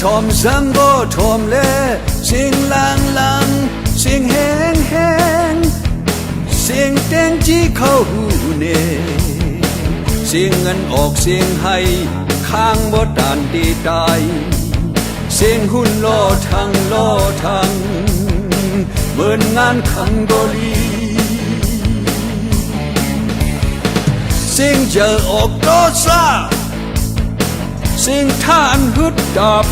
ทอมสังก็ทอมแลเสียงลังลังเสียงแหงแหงเสียงเต้นจี้เข้าหูเนเสียงเงินออกเสียงให้ข้างบ่ด่านดีตายเสียงหุ่นล้อทังเหมือนงานขังโดลีเสียงเจอออกโตซาเสียงท่านฮึดดับ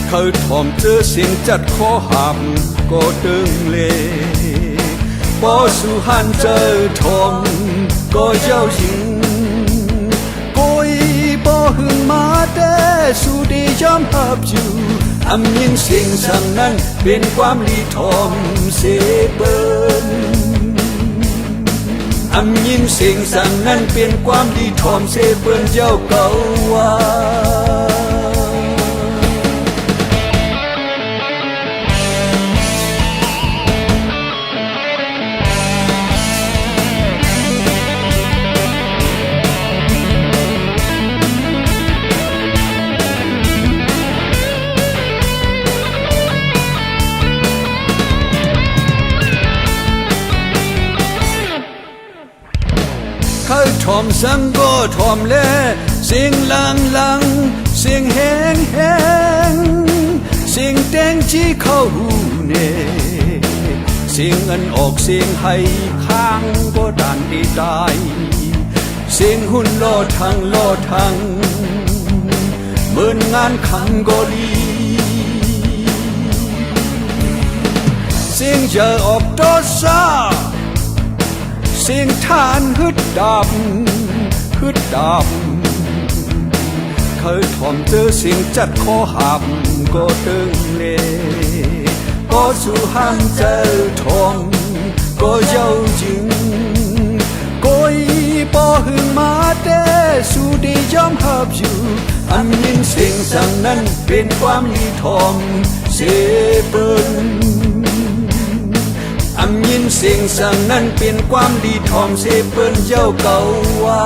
เขาทอมเจอเสียงจัดคอหับก็ตึงเลยพอสุหันเจอทอมก็เจ้าหญิงก็อีบ่หึงมาแต่สุดียอมหับอยู่อำยินเสียงสั่งนั้นเป็นความลีทอมเสเปิ้นอำยินเสียงสั่งนั้นเป็นความดีทอมเสเปิ้นเจ้าเก่าว่าเขาทอมสังก็ทอมแลเสียงลังเสียงแหงเสียงเต้นจี้เข้าหูเนเสียงเงินออกเสียงให้ข้างบ่ด่านดีตายเสียงหุ่นล้อทังเหมือนงานขังโกลีเสียงเจอออกโตซาเสียงท่านฮึดดับเขาทอมเจอเสียงจัดคอหับก็ตึงเลก็สู่ห้างเจอทองก็เจ้าจริงก็อีบ่หึงมาแต่สู่ดียอมหับอยู่อันยินเสียงสั่งนั้นเป็นความลีทอมเสเปิ้นอำยินเสียงสั่งนั้นเป็นความดีทอมเสเปิ้นเจ้าเก่าว่า